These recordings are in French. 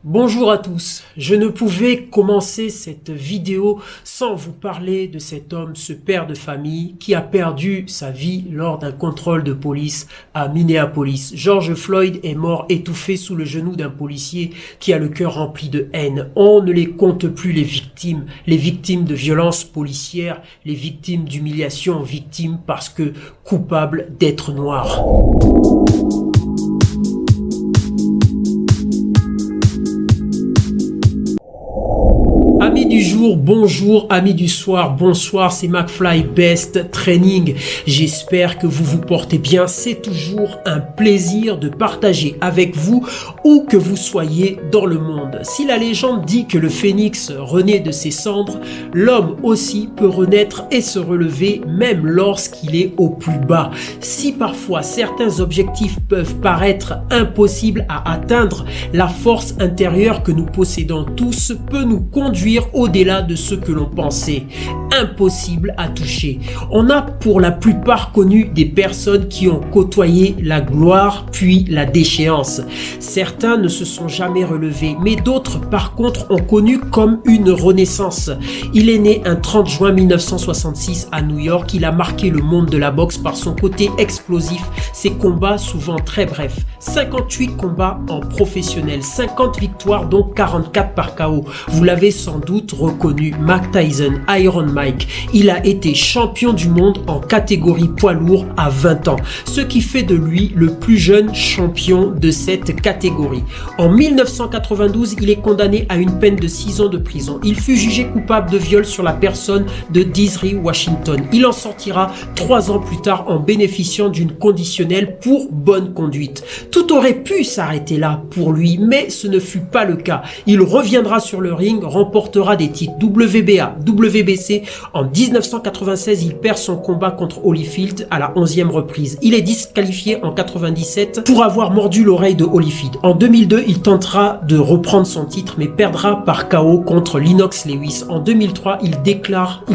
Bonjour à tous, je ne pouvais commencer cette vidéo sans vous parler de cet homme, ce père de famille qui a perdu sa vie lors d'un contrôle de police à Minneapolis. George Floyd est mort étouffé sous le genou d'un policier qui a le cœur rempli de haine. On ne les compte plus les victimes de violences policières, les victimes d'humiliation, victimes parce que coupables d'être noirs. Amis du jour, bonjour, amis du soir, bonsoir, c'est McFly Best Training. J'espère que vous vous portez bien. C'est toujours un plaisir de partager avec vous où que vous soyez dans le monde. Si la légende dit que le phénix renaît de ses cendres, l'homme aussi peut renaître et se relever même lorsqu'il est au plus bas. Si parfois certains objectifs peuvent paraître impossibles à atteindre, la force intérieure que nous possédons tous peut nous conduire au-delà de ce que l'on pensait impossible à toucher. On a pour la plupart connu des personnes qui ont côtoyé la gloire puis la déchéance. Certains ne se sont jamais relevés, mais d'autres par contre ont connu comme une renaissance. Il est né un 30 juin 1966 à New York. Il a marqué le monde de la boxe par son côté explosif, ses combats souvent très brefs. 58 combats en professionnel, 50 victoires dont 44 par KO. Vous l'avez sans doute reconnu, Mike Tyson, Iron Mike. Il a été champion du monde en catégorie poids lourd à 20 ans, ce qui fait de lui le plus jeune champion de cette catégorie. En 1992, il est condamné à une peine de 6 ans de prison. Il fut jugé coupable de viol sur la personne de Desiree Washington. Il en sortira 3 ans plus tard en bénéficiant d'une conditionnelle pour bonne conduite. Tout aurait pu s'arrêter là pour lui, mais ce ne fut pas le cas. Il reviendra sur le ring, remportera des titres WBA, WBC. En 1996, il perd son combat contre Holyfield à la 11e reprise. Il est disqualifié en 97 pour avoir mordu l'oreille de Holyfield. En 2002, il tentera de reprendre son titre, mais perdra par KO contre Lennox Lewis. En 2003, il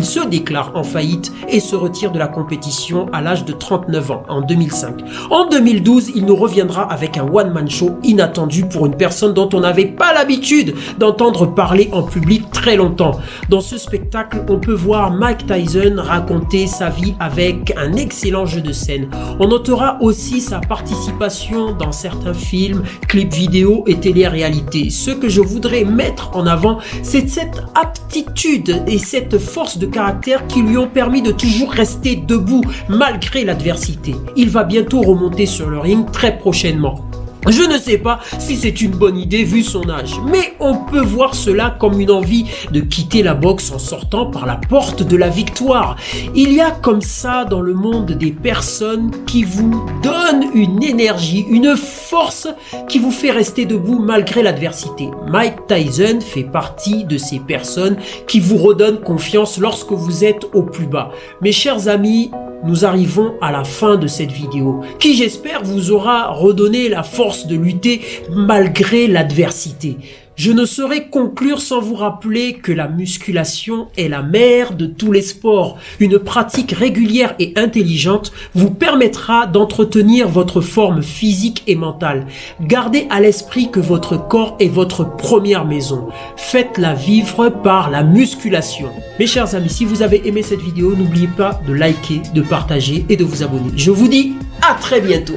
se déclare en faillite et se retire de la compétition à l'âge de 39 ans en 2005. En 2012, il nous reviendra avec un one-man show inattendu pour une personne dont on n'avait pas l'habitude d'entendre parler en public très longtemps. Dans ce spectacle, on peut voir Mike Tyson raconter sa vie avec un excellent jeu de scène. On notera aussi sa participation dans certains films, clips vidéo et télé-réalité. Ce que je voudrais mettre en avant, c'est cette aptitude et cette force de caractère qui lui ont permis de toujours rester debout malgré l'adversité. Il va bientôt remonter sur le ring très prochainement. Je ne sais pas si c'est une bonne idée vu son âge, mais on peut voir cela comme une envie de quitter la boxe en sortant par la porte de la victoire. Il y a comme ça dans le monde des personnes qui vous donnent une énergie, une force qui vous fait rester debout malgré l'adversité. Mike Tyson fait partie de ces personnes qui vous redonnent confiance lorsque vous êtes au plus bas. Mes chers amis, nous arrivons à la fin de cette vidéo qui, j'espère, vous aura redonné la force de lutter malgré l'adversité. Je ne saurais conclure sans vous rappeler que la musculation est la mère de tous les sports. Une pratique régulière et intelligente vous permettra d'entretenir votre forme physique et mentale. Gardez à l'esprit que votre corps est votre première maison. Faites-la vivre par la musculation. Mes chers amis, si vous avez aimé cette vidéo, n'oubliez pas de liker, de partager et de vous abonner. Je vous dis à très bientôt.